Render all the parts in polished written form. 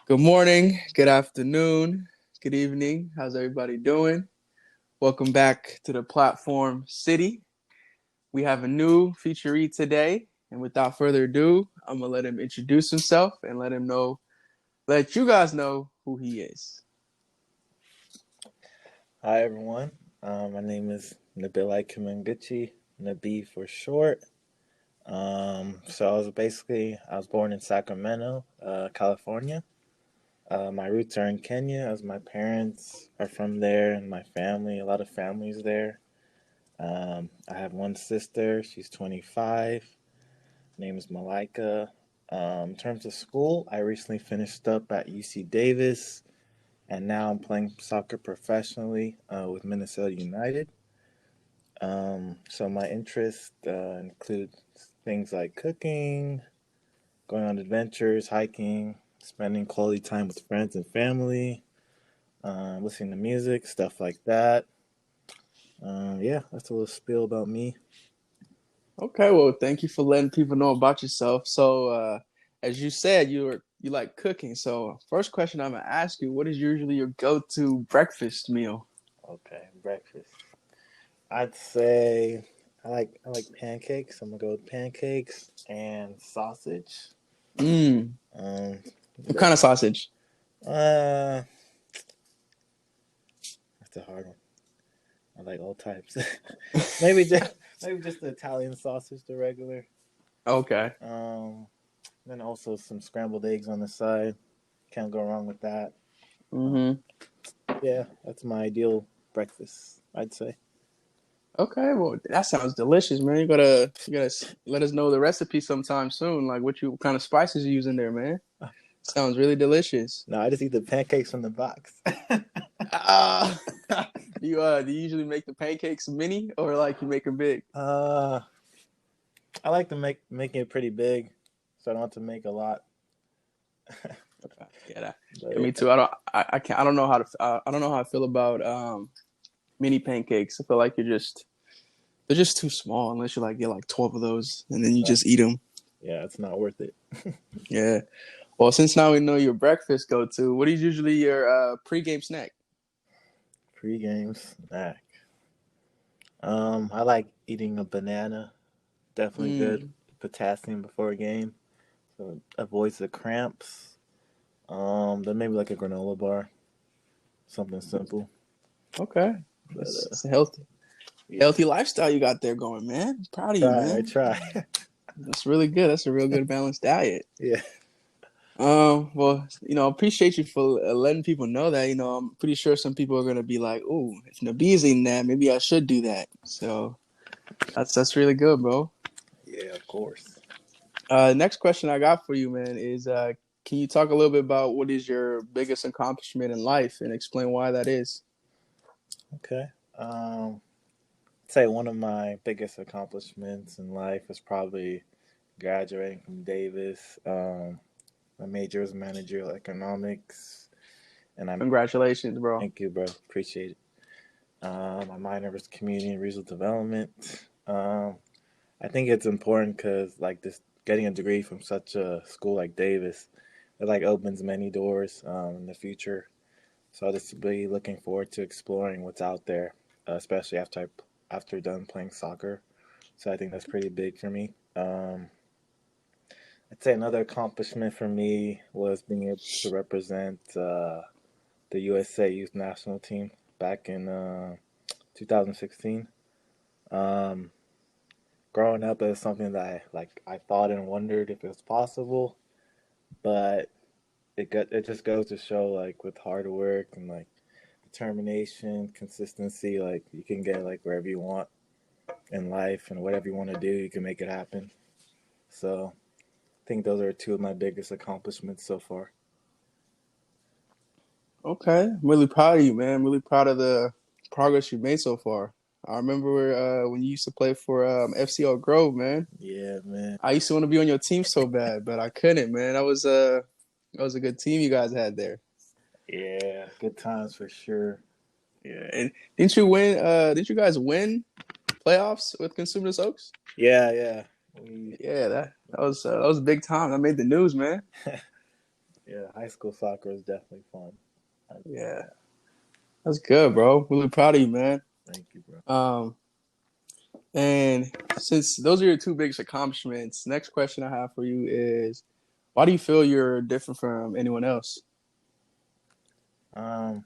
Good morning, good afternoon, good evening. How's everybody doing? Welcome back to the platform City. We have a new featuree today, and without further ado, I'm gonna let him introduce himself and let you guys know who he is. Hi everyone. My name is Nabil Kimanguchi, Nabi for short. I was born in Sacramento, California. My roots are in Kenya, as my parents are from there, and my family, a lot of families there. I have one sister. She's 25. Her name is Malika. In terms of school, I recently finished up at UC Davis, and now I'm playing soccer professionally with Minnesota United. So my interests include things like cooking, going on adventures, hiking, spending quality time with friends and family, listening to music, stuff like that. Yeah, that's a little spiel about me. Okay, well, thank you for letting people know about yourself. As you said, you like cooking. So, first question I'm gonna ask you: what is usually your go-to breakfast meal? Okay, breakfast. I'd say I like pancakes. I'm gonna go with pancakes and sausage. Mm, Um, what kind of sausage? uh, that's a hard one. I like all types. maybe just maybe just the Italian sausage, the regular. Okay. Um, then also some scrambled eggs on the side. Can't go wrong with that. Um, Mm-hmm. yeah, that's my ideal breakfast, I'd say. Okay, well, that sounds delicious, man. You gotta let us know the recipe sometime soon. Like what kind of spices you use in there, man. Sounds really delicious. No, I just eat the pancakes from the box. Ah, do you usually make the pancakes mini or like you make them big? uh, I like to making it pretty big, so I don't have to make a lot. Okay, yeah, But yeah, me yeah, too. I can't. I don't know how to. I don't know how I feel about mini pancakes. I feel like they're just too small unless you like get like 12 of those and then you uh, just eat them. yeah, it's not worth it. Yeah. Well, since now we know your breakfast go to, what is usually your pregame snack? Pre-game snack. I like eating a banana. Definitely good Mm, potassium before a game, so it avoids the cramps. Then maybe like a granola bar, something simple. okay. But It's a yeah, healthy lifestyle you got there going, man. Proud of you, I man. try. That's really good. That's a real good balanced diet. Yeah, Well, appreciate you for letting people know that. I'm pretty sure some people are gonna be like, "Oh, if Nabee's eating that, maybe I should do that." So that's really good, bro. yeah, of course. Next question I got for you, man, is can you talk a little bit about what is your biggest accomplishment in life and explain why that is? Okay. I'd say one of my biggest accomplishments in life was probably graduating from Davis. My major is managerial economics, and I'm Congratulations, bro. thank you, bro. Appreciate it. My minor was community and regional development. I think it's important because like this getting a degree from such a school like Davis, it like opens many doors in the future. So I'll just be looking forward to exploring what's out there, especially after done playing soccer. So I think that's pretty big for me. I'd say another accomplishment for me was being able to represent the USA Youth National Team back in 2016. Um, Growing up, it was something that I thought and wondered if it was possible, but it just goes to show like with hard work and like determination, consistency, like you can get like wherever you want in life and whatever you want to do, you can make it happen. So I think those are two of my biggest accomplishments so far. Okay, I'm really proud of you, man. I'm really proud of the progress you've made so far. I remember when you used to play for FCL Grove, man. Yeah, man. I used to want to be on your team so bad, but I couldn't, man. That was a good team you guys had there. Yeah, good times for sure. Yeah, and didn't you win? Didn't you guys win playoffs with Consumers Oaks? Yeah, yeah. We Yeah, that was big time. That made the news, man. Yeah, high school soccer was definitely fun. I'd say Yeah, that. that's good, bro. Really proud of you, man. Thank you, bro. Um, and since those are your two biggest accomplishments, next question I have for you is, why do you feel you're different from anyone else? Um,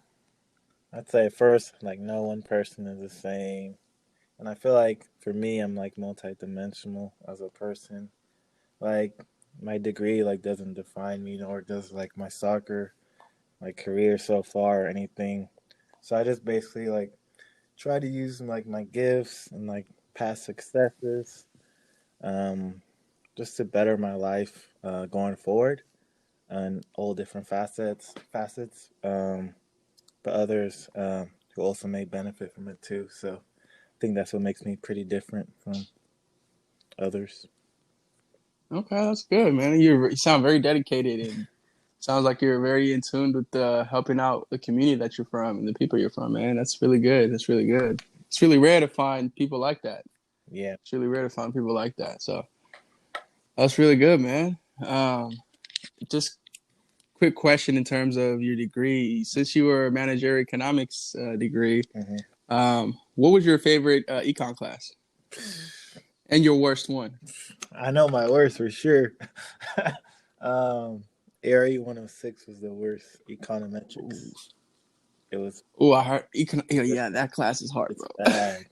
I'd say first, like no one person is the same, and I feel like for me, I'm like multi-dimensional as a person. Like my degree like doesn't define me, nor does like my soccer, my career so far or anything. So I just basically like try to use like my gifts and like past successes, um, just to better my life going forward and all different facets. But others who also may benefit from it too. So I think that's what makes me pretty different from others. Okay, that's good, man. You sound very dedicated, and sounds like you're very in tune with helping out the community that you're from and the people you're from, man. That's really good. That's really good. It's really rare to find people like that. Yeah. It's really rare to find people like that. So that's really good, man. Just quick question in terms of your degree. Since you were a managerial economics degree, Hmm. what was your favorite econ class and your worst one? I know my worst for sure. um, Area 106 was the worst Ooh, econometrics. It was Ooh, I heard econ. Yeah, that class is hard, it's bro. bad.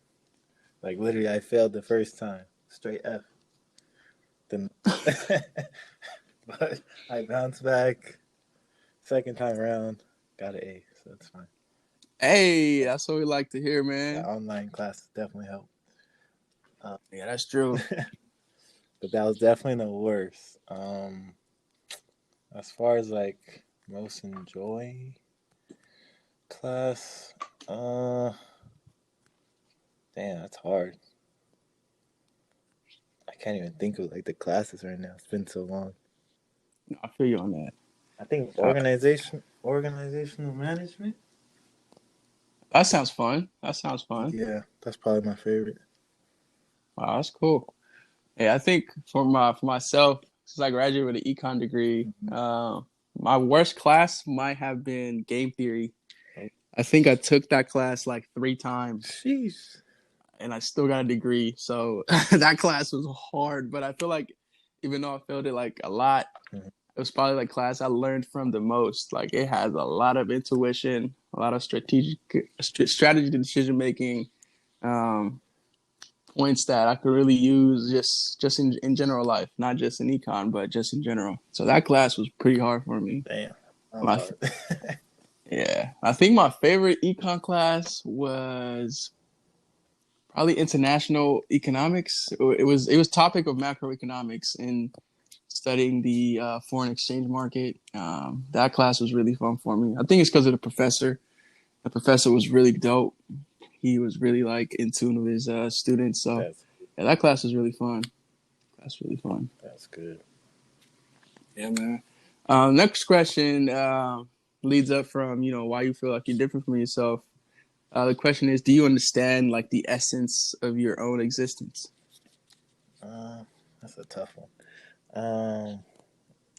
Like literally, I failed the first time, straight F. Then, but I bounced back. Second time around, got an A, so it's fine. Hey, Yeah, that's what we like to hear, that man. online classes definitely helped. Um, Yeah, that's true. but that was definitely the worst. As far as like most enjoy class, uh, damn, that's hard. I can't even think of like the classes right now. It's been so long. No, I feel you on that. I think Uh, organizational management. that sounds fun. That sounds fun. Yeah, that's probably my favorite. Wow, that's cool. Yeah, I think for myself, since I graduated with an econ degree, Mhm. my worst class might have been game theory. Oh, I think I took that class like 3 times, sheesh. and I still got a degree. So that class was hard, but I feel like even though I failed it like a lot, Mhm. it was probably the class I learned from the most. Like it has a lot of intuition, a lot of strategy decision making, um, points that I could really use just in general life, not just in econ, but just in general. So that class was pretty hard for me. Damn, sounds My, hard. yeah, I think my favorite econ class was probably international economics. It was topic of macroeconomics and studying the foreign exchange market. That class was really fun for me. I think it's because of the professor. The professor was really dope. He was really like in tune with his students. So that's yeah, that class was really fun. That's really fun. that's good. Yeah, man. Next question leads up from why you feel like you're different from yourself. The question is, do you understand like the essence of your own existence? Uh, that's a tough one.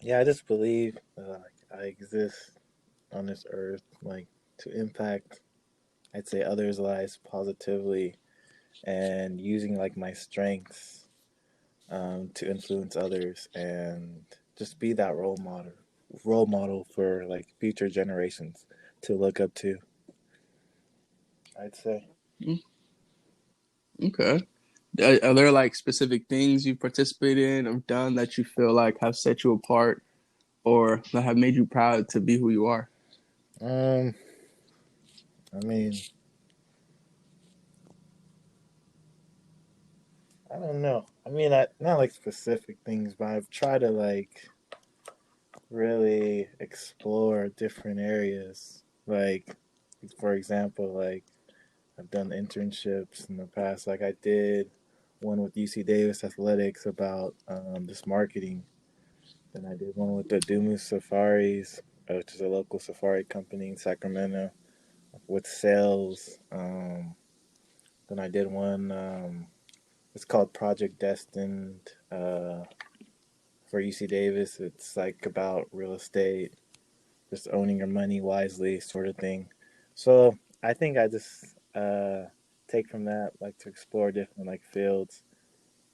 Yeah, I just believe that like, I exist on this earth, like to impact, I'd say, others' lives positively, and using like my strengths to influence others, and just be that role model for like future generations to look up to. I'd say. Mm, okay. Are there like specific things you participate in or done that you feel like have set you apart or that have made you proud to be who you are? Um, I mean, I don't know. I mean, not like specific things, but I've tried to like really explore different areas. Like, for example, like I've done internships in the past. Like I did one with UC Davis Athletics about just marketing. Then I did one with the Dumu Safaris, which is a local safari company in Sacramento, with sales. Then I did one. It's called Project Destined for UC Davis. It's like about real estate, just owning your money wisely, sort of thing. So I think I just take from that like to explore different like fields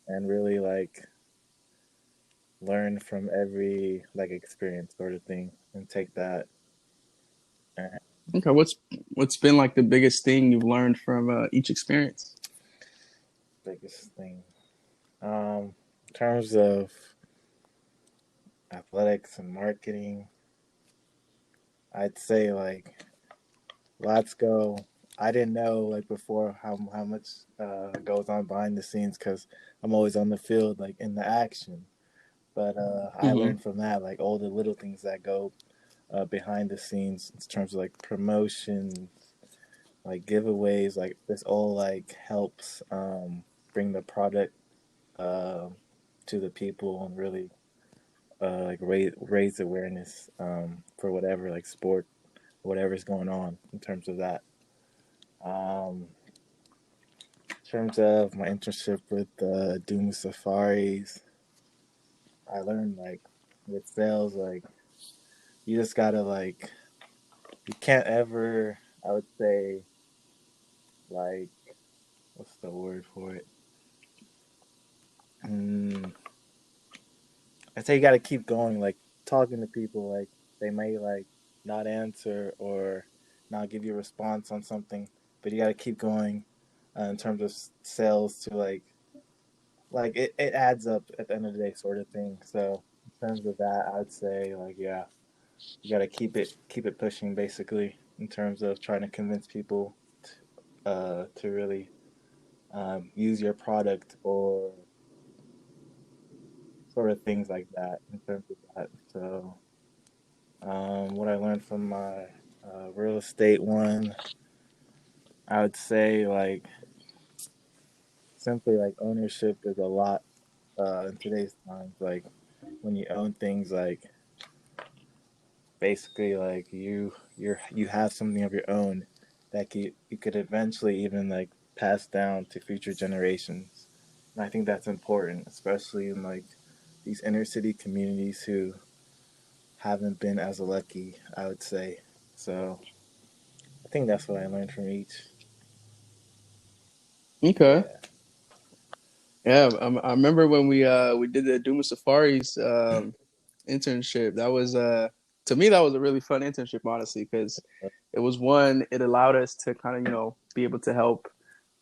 and really like learn from every like experience, sort of thing, and take that and Okay, what's been like the biggest thing you've learned from each experience? biggest thing. In terms of athletics and marketing, I'd say like let's go. I didn't know like before how much goes on behind the scenes because I'm always on the field like in the action. But I Hmm. learned from that like all the little things that go behind the scenes in terms of like promotion, like giveaways, like this all like helps bring the product uh, to the people and really like raise awareness for whatever like sport, whatever's going on in terms of that. In terms of my internship with Doom Safaris, I learned like with sales, like you just gotta like you can't ever. I would say like what's the word for it? Mm, I say you got to keep going, like talking to people. Like they may like not answer or not give you a response on something, but you got to keep going in terms of sales to like it adds up at the end of the day, sort of thing. So in terms of that, I'd say like yeah, you got to keep it pushing basically in terms of trying to convince people to really use your product or sort of things like that in terms of that. So what I learned from my real estate one, I would say like simply like ownership is a lot in today's times. Like when you own things, like basically like you have something of your own that you could eventually even like pass down to future generations. And I think that's important, especially in like these inner city communities who haven't been as lucky, I would say. So I think that's what I learned from each. Okay. Yeah. Yeah, I remember when we did the Duma Safaris internship. That was to me that was a really fun internship, honestly, because it was one. It allowed us to kind of be able to help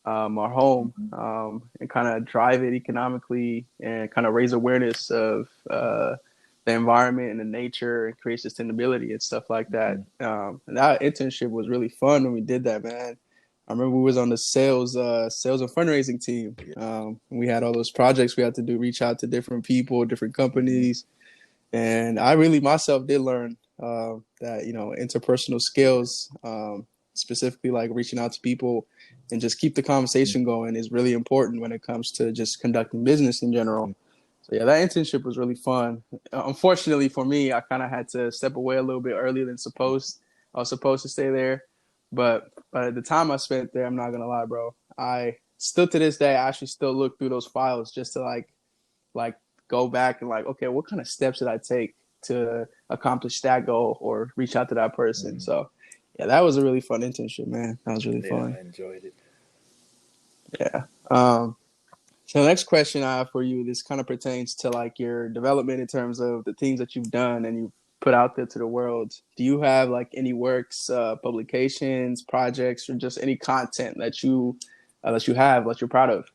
our home Mm-hmm. and kind of drive it economically and kind of raise awareness of the environment and the nature and create sustainability and stuff like that. Mm-hmm. And that internship was really fun when we did that, man. I remember we was on the sales and fundraising team. Yeah. We had all those projects we had to do, reach out to different people, different Mm-hmm. companies, and I really myself did learn that interpersonal skills, specifically like reaching out to people and just keep the conversation going, is really important when it comes to just conducting business in Mm-hmm. general. So yeah, that internship was really fun. Unfortunately for me, I kind of had to step away a little bit earlier than supposed. I was supposed to stay there, but at the time I spent there, I'm not gonna lie, bro. I still to this day, I actually still look through those files just to like go back and like, okay, what kind of steps did I take to accomplish that goal or reach out to that person? Mm-hmm. So yeah, that was a really fun internship, man. That was really Yeah, fun. I enjoyed it. Yeah. So the next question I have for you, this kind of pertains to like your development in terms of the things that you've done and you've put out there to the world. Do you have like any works, publications, projects, or just any content that you have that you're proud of?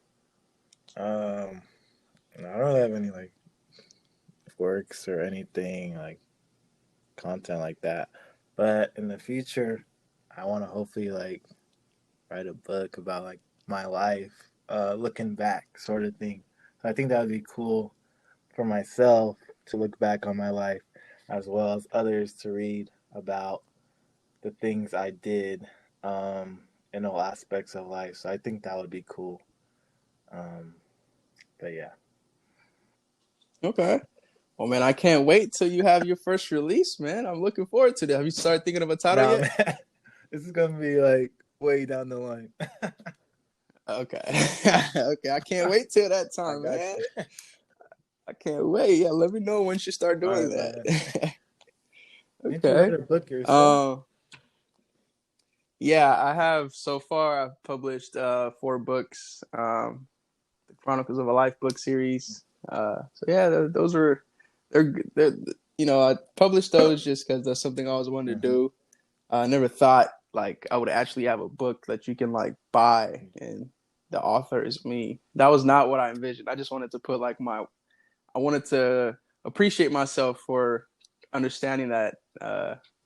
Um, no, I don't have any like works or anything like content like that. But in the future, I want to hopefully like write a book about like my life, looking back, sort of thing. So I think that would be cool for myself to look back on my life, as well as others to read about the things I did in all aspects of life. So I think that would be cool. Um, but yeah. Okay. Well, man, I can't wait till you have your first release, man. I'm looking forward to that. Have you started thinking of a title Nah, yet? man, this is gonna be like way down the line. Okay. Okay. I can't wait till that I time, got man. you. I can't wait. Yeah, let me know when you start All doing right, man. that. Didn't you write Okay. a book yourself? Um, yeah, I have so far. I've published 4 books. The Chronicles of a Life book series. So yeah, those are they're I published those just because that's something I always wanted to Mm-hmm. do. I never thought like I would actually have a book that you can like buy and the author is me. That was not what I envisioned. I just wanted to put like I wanted to appreciate myself for understanding that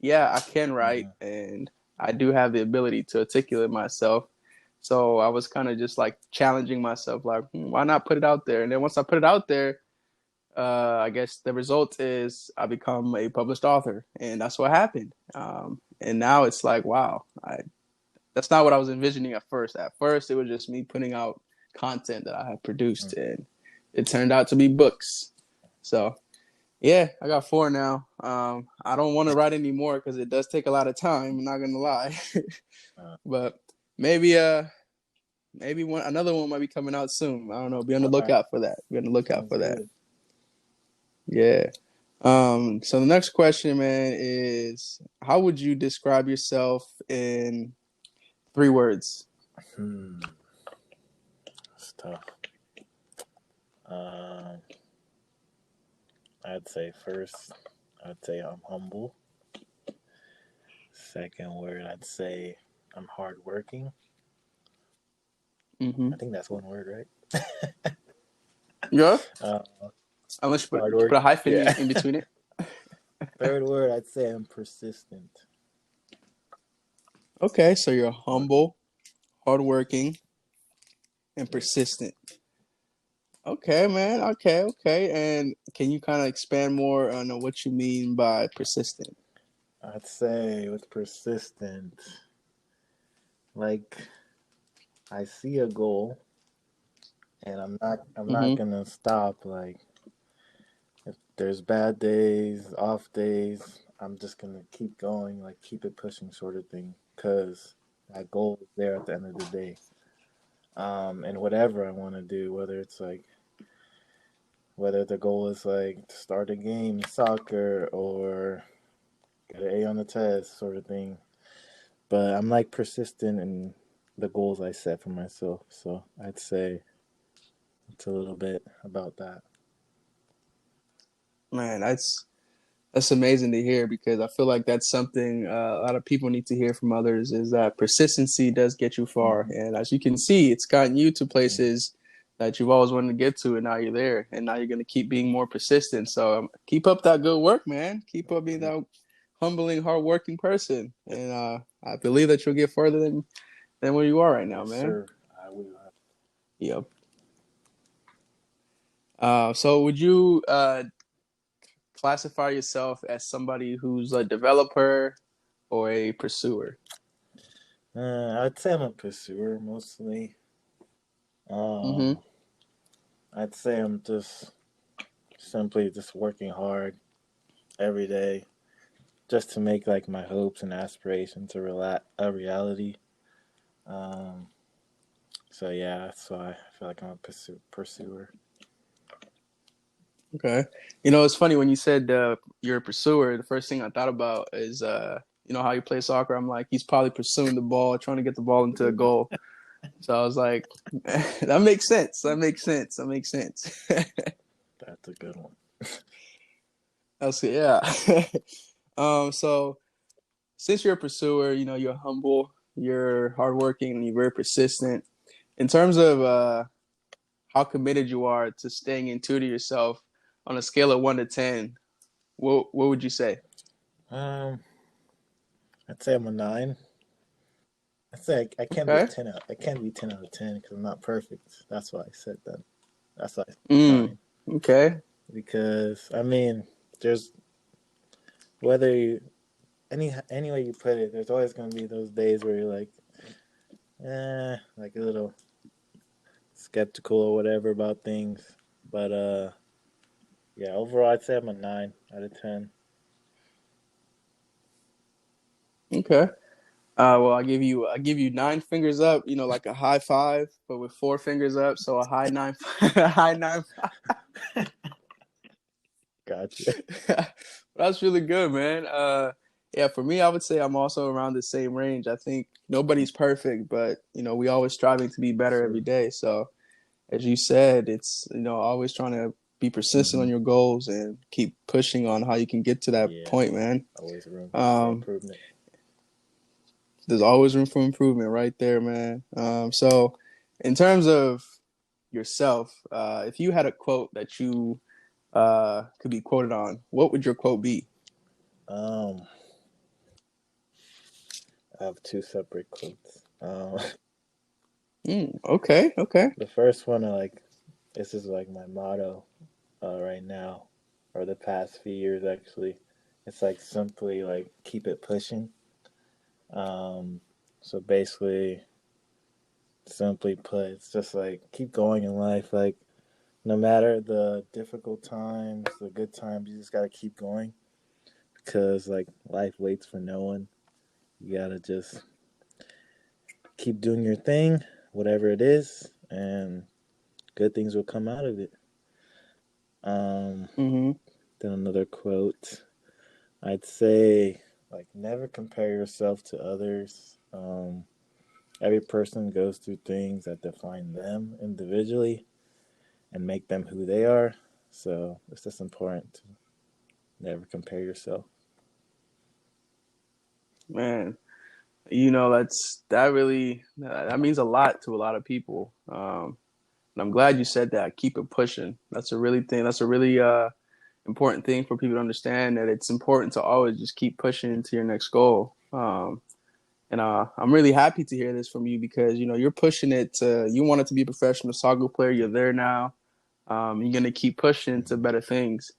yeah, I can write Mm-hmm. and I do have the ability to articulate myself. So I was kind of just like challenging myself, like, why not put it out there? And then once I put it out there, I guess the result is I become a published author, and that's what happened. And now it's like, wow, that's not what I was envisioning at first. At first, it was just me putting out content that I had produced, and it turned out to be books. So yeah, I got 4 now. I don't want to write anymore because it does take a lot of time. I'm not gonna lie, but maybe another one might be coming out soon. I don't know. Be on the All right, lookout for that. Be on the lookout sounds for that. good. Yeah. So the next question, man, is how would you describe yourself in 3 words? Hmm, that's tough. Um, I'd say first, I'd say I'm humble. Second word, I'd say I'm hardworking. Mm-hmm. I think that's one word, right? Yeah. Uh, Unless you put a hardworking. hyphen Yeah. in between it. Third word, I'd say I'm persistent. Okay, so you're What? humble, hardworking, and Yeah. persistent. Okay, man. Okay, okay. And can you kind of expand more on what you mean by persistent? I'd say with persistent, like I see a goal and I'm not Mm-hmm. gonna stop. Like if there's bad days, off days, I'm just gonna keep going, like keep it pushing, sort of thing. Cause that goal is there at the end of the day. And whatever I want to do, whether the goal is like to start a game, soccer, or get an A on the test, sort of thing. But I'm like persistent in the goals I set for myself. So I'd say it's a little bit about that. Man, that's amazing to hear because I feel like that's something a lot of people need to hear from others is that persistency does get you far. Mm-hmm. And as you can see, it's gotten you to Mm-hmm. places that you've always wanted to get to, and now you're there. And now you're going to keep being more persistent. So keep up that good work, man. Keep up being that humbling, hardworking person. And I believe that you'll get further than where you are right now, Yes, man. sir. I will. Yep. So would you classify yourself as somebody who's a developer or a pursuer? I'd say I'm a pursuer mostly. Mm-hmm. Um, I'd say I'm just simply just working hard every day just to make like my hopes and aspirations a reality. Um, so yeah, that's why I feel like I'm a pursuer. Okay. It's funny when you said you're a pursuer. The first thing I thought about is how you play soccer. I'm like, he's probably pursuing the ball, trying to get the ball into a goal. So I was like, that makes sense. That makes sense. That makes sense. That's a good one. That's yeah. So since you're a pursuer, you're humble, you're hardworking, and you're very persistent. In terms of how committed you are to staying in true to yourself on a scale of 1 to 10, what would you say? Um, I'd say I'm a 9. I'd say I can't be a Okay. 10 out. I can't be 10 out of 10 because I'm not perfect. That's why I said that. That's why I said Mm, 9. okay. Because I mean, there's whether you any way you put it, there's always gonna be those days where you're like a little skeptical or whatever about things. But yeah, overall I'd say I'm a 9 out of 10. Okay. Well, I give you 9 fingers up, like a high five, but with 4 fingers up, so a high nine, a high nine. Gotcha. That's really good, man. Yeah, for me, I would say I'm also around the same range. I think nobody's perfect, but we always striving to be better every True. day. So, as you said, it's always trying to be persistent on Hmm. your goals and keep pushing on how you can get to that Yeah. point, man. Always room for Um, improvement. there's always room for improvement, right there, man. So, in terms of yourself, if you had a quote that you could be quoted on, what would your quote be? Um, I have two separate quotes. Okay, okay. The first one, this is like my motto right now, or the past few years actually. It's like simply like keep it pushing. Um, so basically, simply put, it's just like keep going in life. Like no matter the difficult times, the good times, you just gotta keep going because like life waits for no one. You gotta just keep doing your thing, whatever it is, and good things will come out of it. Um, Mm-hmm. then another quote. I'd say like never compare yourself to others. Every person goes through things that define them individually and make them who they are. So it's just important to never compare yourself. Man, that means a lot to a lot of people. And I'm glad you said that. Keep it pushing. That's a really important thing for people to understand, that it's important to always just keep pushing to your next goal. And I'm really happy to hear this from you because you're pushing it. You want it to be a professional soccer player. You're there now. You're gonna keep pushing to Mm-hmm. better things.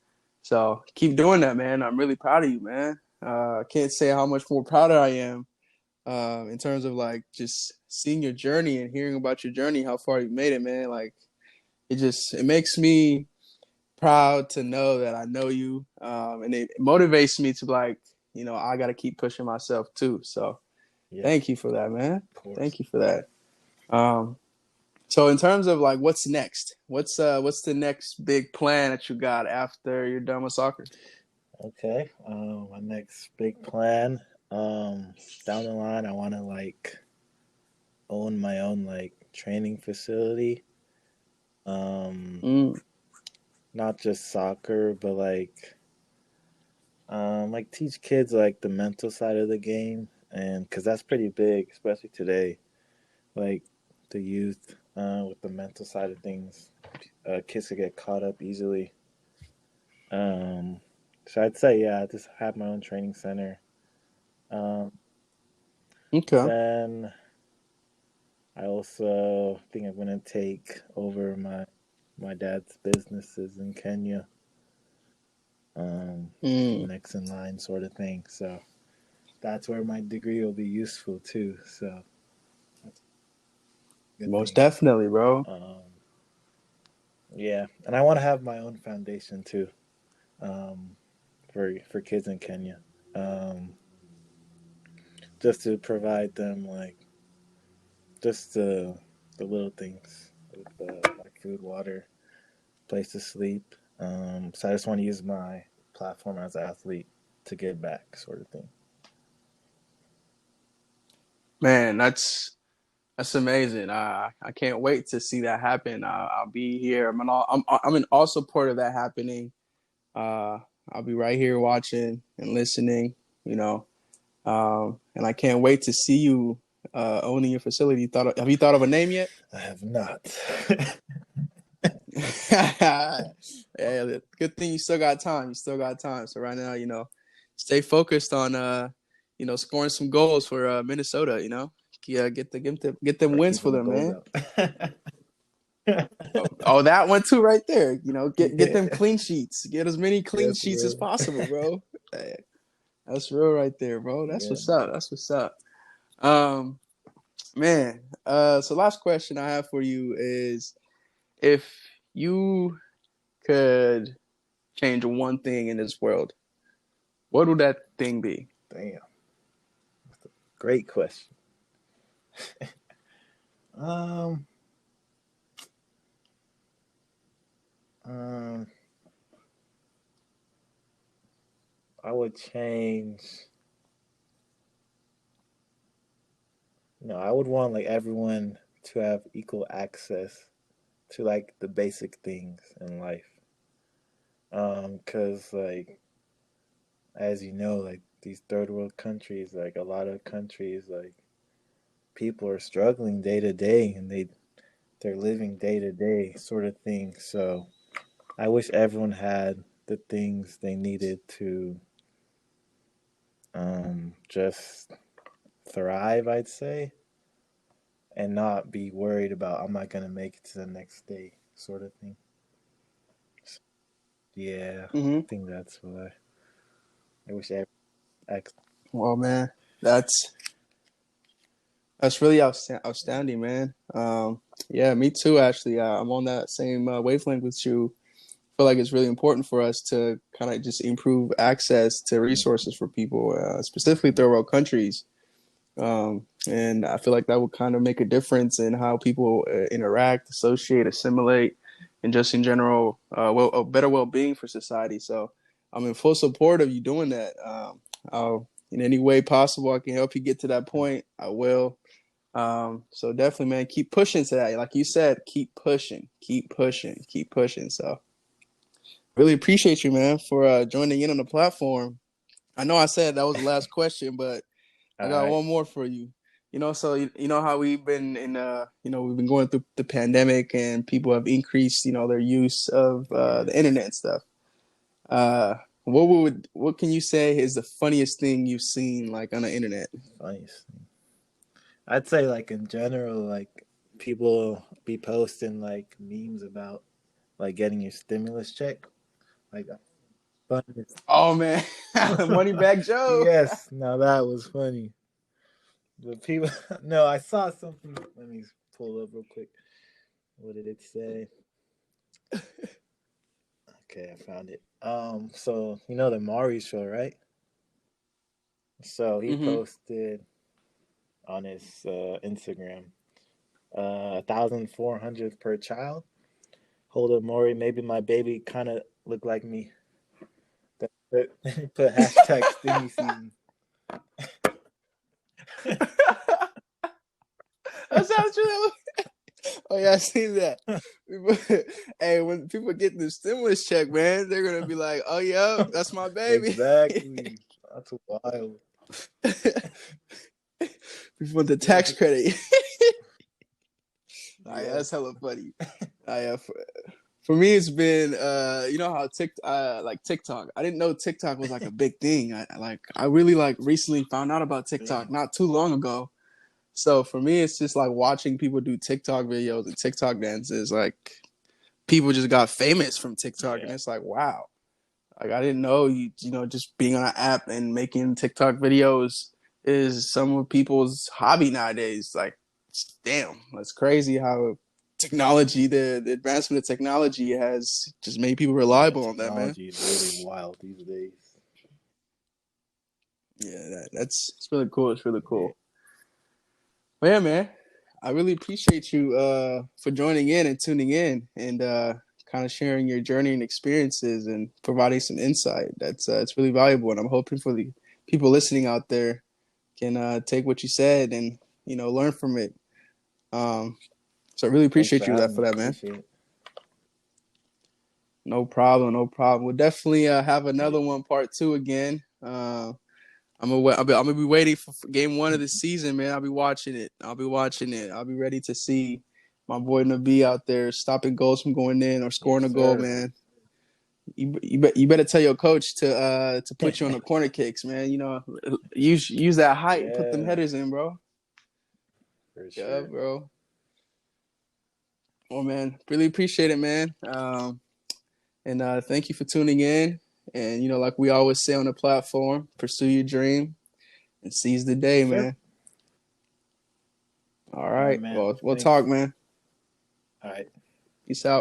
So keep doing that, man. I'm really proud of you, man. I can't say how much more prouder I am in terms of like just seeing your journey and hearing about your journey, how far you made it, man. Like it makes me proud to know that I know you, and it motivates me to like, I got to keep pushing myself too. So Yeah, thank you for that, man. of course. Thank you for that. Um, so in terms of like, what's next? What's the next big plan that you got after you're done with soccer? Okay. My next big plan. Down the line, I want to like own my own like training facility. Um, Mm, not just soccer, but like teach kids like the mental side of the game, and because that's pretty big, especially today. Like the youth, with the mental side of things, kids could get caught up easily. Um, so I'd say yeah, just have my own training center. Um, okay. then I also think I'm gonna take over my dad's businesses in Kenya. Mm, Next in line, sort of thing. So that's where my degree will be useful too. So that's a good most thing. definitely, bro. Um, yeah, and I want to have my own foundation too, um, for kids in Kenya, um, just to provide them like just the little things, like food, water, place to sleep. So I just want to use my platform as an athlete to give back, sort of thing. Man, that's amazing. I can't wait to see that happen. I'll be here. I'm in all support of that happening. Uh, I'll be right here watching and listening. You know, and I can't wait to see you owning your facility. Have you thought of a name yet? I have not. Yeah, good thing you still got time. You still got time. So right now, stay focused on scoring some goals for Minnesota. Yeah, get them Start wins for keeping the them, goals man. up. Oh, that one too, right there. Get them Yeah, clean sheets. Get as many yeah, clean for sheets as real. possible, bro. Hey, that's real right there, bro. That's Yeah, what's man. up. That's what's up. Um, man. So last question I have for you is, if you could change one thing in this world, what would that thing be? Damn, great question. Um, um, I would change. No, I would want like everyone to have equal access to like the basic things in life. 'Cause like as you know, like these third world countries, like a lot of countries, like people are struggling day to day, and they're living day to day sort of thing. So I wish everyone had the things they needed to just thrive, I'd say, and not be worried about am I gonna make it to the next day, sort of thing. Yeah, Mm-hmm. I think that's what I wish every ex. Well, man, that's that's really outstanding, man. Yeah, me too. Actually, I'm on that same wavelength with you. I feel like it's really important for us to kind of just improve access to resources for people, specifically third world countries. And I feel like that would kind of make a difference in how people interact, associate, assimilate, and just in general, a better well-being for society. So I'm in full support of you doing that. In any way possible, I can help you get to that point. I will. So definitely, man, keep pushing to that. Like you said, keep pushing, keep pushing, keep pushing. So really appreciate you, man, for joining in on the platform. I know I said that was the last question, but All I got right. one more for you. So you know how we've been we've been going through the pandemic and people have increased, their use of the Yes. internet and stuff. What can you say is the funniest thing you've seen like on the internet? Funniest thing. I'd say like in general, like people be posting like memes about like getting your stimulus check. Like funniest. Oh man, Money Back Joe. Yes, now that was funny. But people, no, I saw something. Let me pull up real quick. What did it say? Okay, I found it. So you know the Maury show, right? So he Mm-hmm. posted on his Instagram, 1,400 per child. Hold up, Maury. Maybe my baby kind of look like me. Put hashtag stimmy season. That sounds true. Oh yeah, I seen that. Hey, when people get the stimulus check, man, they're gonna be like, "Oh yeah, that's my baby." Exactly. That's wild. People want the tax Yes. credit. Oh, yeah, that's Yes. hella funny. Yeah, for me, it's been you know how like TikTok. I didn't know TikTok was like a big thing. I really like recently found out about TikTok Same. not too long ago. So for me, it's just like watching people do TikTok videos and TikTok dances. Like people just got famous from TikTok, and Yeah. it's like wow. Like I didn't know just being on an app and making TikTok videos is some of people's hobby nowadays. Like, damn, that's crazy how the advancement of technology has just made people Yeah. reliable on that, man. Technology is really wild these days. Yeah, that's it's really cool. It's really Yeah. cool. Well, yeah, man, I really appreciate you for joining in and tuning in and kind of sharing your journey and experiences and providing some insight. That's it's really valuable, and I'm hoping for the people listening out there can take what you said and learn from it. Um, so I really Thanks appreciate for you having for me. that, man. Appreciate it. No problem, no problem. We'll definitely have Yeah. another one, part two again. I'm gonna be waiting for game one of the season, man. I'll be watching it. I'll be watching it. I'll be ready to see my boy Nabi out there stopping goals from going in or Yes, scoring a goal, sir. man. You better tell your coach to put you on the corner kicks, man. Use that height and put them Yeah, headers in, bro. for Yeah, sure. bro. Well, man, really appreciate it, man. And thank you for tuning in. And like we always say on the platform, pursue your dream and seize the day, Yes, sir. man. All All right, right. man. Well, we'll talk, Thanks. man. All right. Peace out.